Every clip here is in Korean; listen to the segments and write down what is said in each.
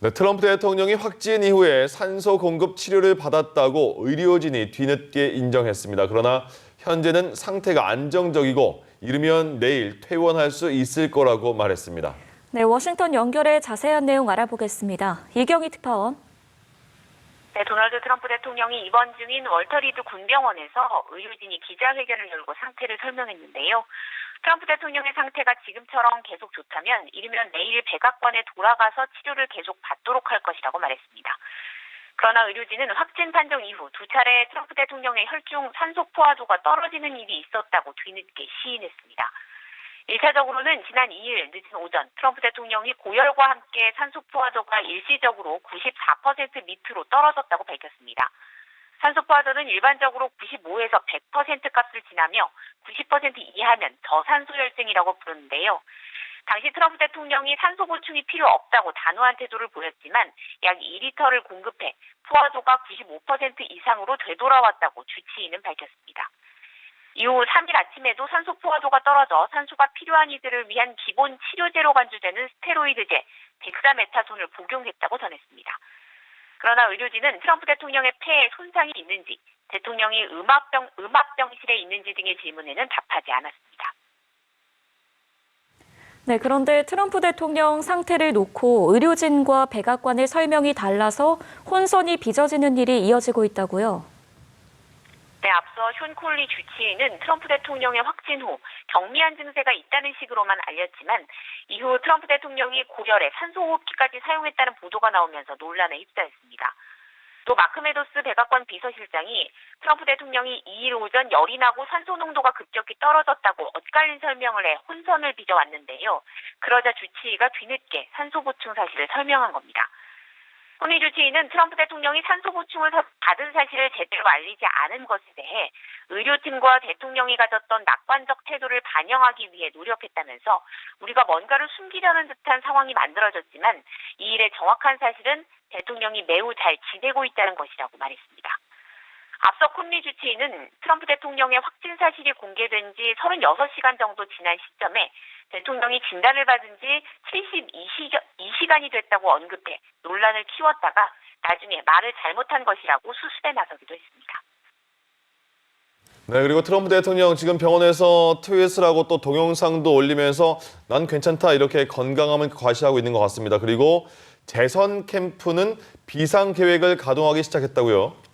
네, 트럼프 대통령이 확진 이후에 산소 공급 치료를 받았다고 의료진이 뒤늦게 인정했습니다. 그러나 현재는 상태가 안정적이고 이르면 내일 퇴원할 수 있을 거라고 말했습니다. 네, 워싱턴 연결해 자세한 내용 알아보겠습니다. 이경희 특파원. 네, 도널드 트럼프 대통령이 입원 중인 월터 리드 군병원에서 의료진이 기자회견을 열고 상태를 설명했는데요. 트럼프 대통령의 상태가 지금처럼 계속 좋다면 이르면 내일 백악관에 돌아가서 치료를 계속 받도록 할 것이라고 말했습니다. 그러나 의료진은 확진 판정 이후 두 차례 트럼프 대통령의 혈중 산소 포화도가 떨어지는 일이 있었다고 뒤늦게 시인했습니다. 1차적으로는 지난 2일 늦은 오전 트럼프 대통령이 고열과 함께 산소 포화도가 일시적으로 94% 밑으로 떨어졌다고 밝혔습니다. 산소 포화도는 일반적으로 95에서 100% 값을 지나며 90% 이하면 저산소혈증이라고 부르는데요. 당시 트럼프 대통령이 산소 보충이 필요 없다고 단호한 태도를 보였지만 약 2리터를 공급해 포화도가 95% 이상으로 되돌아왔다고 주치의는 밝혔습니다. 이후 3일 아침에도 산소 포화도가 떨어져 산소가 필요한 이들을 위한 기본 치료제로 간주되는 스테로이드제 덱사메타손을 복용했다고 전했습니다. 그러나 의료진은 트럼프 대통령의 폐에 손상이 있는지, 대통령이 음압병실에 있는지 등의 질문에는 답하지 않았습니다. 네, 그런데 트럼프 대통령 상태를 놓고 의료진과 백악관의 설명이 달라서 혼선이 빚어지는 일이 이어지고 있다고요. 네, 앞서 숀 콜리 주치의는 트럼프 대통령의 확진 후 경미한 증세가 있다는 식으로만 알렸지만 이후 트럼프 대통령이 고열에 산소호흡기까지 사용했다는 보도가 나오면서 논란에 휩싸였습니다. 또 마크 메도스 백악관 비서실장이 트럼프 대통령이 2일 오전 열이 나고 산소 농도가 급격히 떨어졌다고 엇갈린 설명을 해 혼선을 빚어왔는데요. 그러자 주치의가 뒤늦게 산소 보충 사실을 설명한 겁니다. 콜리 주치의는 트럼프 대통령이 산소 보충을 받은 사실을 제대로 알리지 않은 것에 대해 의료팀과 대통령이 가졌던 낙관적 태도를 반영하기 위해 노력했다면서 우리가 뭔가를 숨기려는 듯한 상황이 만들어졌지만 이 일의 정확한 사실은 대통령이 매우 잘 지내고 있다는 것이라고 말했습니다. 앞서 콜리 주치의는 트럼프 대통령의 확진 사실이 공개된 지 36시간 정도 지난 시점에 대통령이 진단을 받은 지 72시간이 됐다고 언급해 논란을 키웠다가 나중에 말을 잘못한 것이라고 수습에 나서기도 했습니다. 네, 그리고 트럼프 대통령 지금 병원에서 트윗을 하고 또 동영상도 올리면서 난 괜찮다 이렇게 건강함을 과시하고 있는 것 같습니다. 그리고 재선 캠프는 비상 계획을 가동하기 시작했다고요.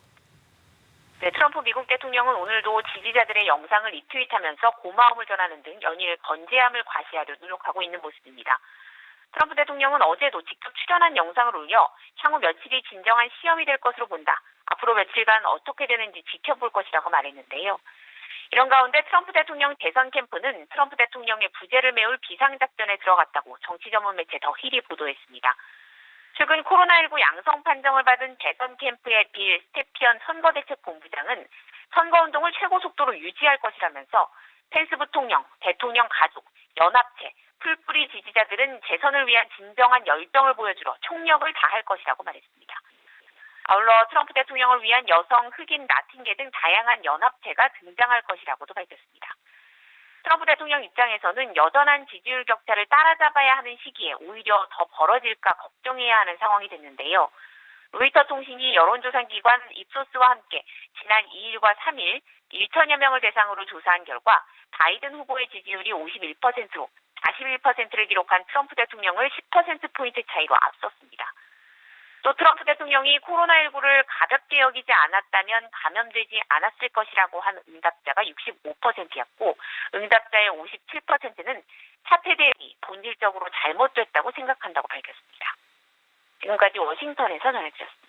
네, 트럼프 미국 대통령은 오늘도 지지자들의 영상을 리트윗하면서 고마움을 전하는 등 연일 건재함을 과시하려 노력하고 있는 모습입니다. 트럼프 대통령은 어제도 직접 출연한 영상을 올려 향후 며칠이 진정한 시험이 될 것으로 본다. 앞으로 며칠간 어떻게 되는지 지켜볼 것이라고 말했는데요. 이런 가운데 트럼프 대통령 대선 캠프는 트럼프 대통령의 부재를 메울 비상작전에 들어갔다고 정치 전문 매체 더 힐이 보도했습니다. 최근 코로나19 양성 판정을 받은 대선 캠프의 빌 스태피언 선거대책본부장은 선거운동을 최고 속도로 유지할 것이라면서 펜스 부통령, 대통령 가족, 연합체, 풀뿌리 지지자들은 재선을 위한 진정한 열정을 보여주러 총력을 다할 것이라고 말했습니다. 아울러 트럼프 대통령을 위한 여성, 흑인, 라틴계 등 다양한 연합체가 등장할 것이라고도 밝혔습니다. 트럼프 대통령 입장에서는 여전한 지지율 격차를 따라잡아야 하는 시기에 오히려 더 벌어질까 걱정해야 하는 상황이 됐는데요. 로이터 통신이 여론조사 기관 입소스와 함께 지난 2일과 3일 1천여 명을 대상으로 조사한 결과 바이든 후보의 지지율이 51%로 41%를 기록한 트럼프 대통령을 10%포인트 차이로 앞섰습니다. 또 트럼프 대통령이 코로나19를 가볍게 여기지 않았다면 감염되지 않았을 것이라고 한 응답자가 65%였고 응답자의 57%는 사태 대응이 본질적으로 잘못됐다고 생각한다고 밝혔습니다. 지금까지 워싱턴에서 전해드렸습니다.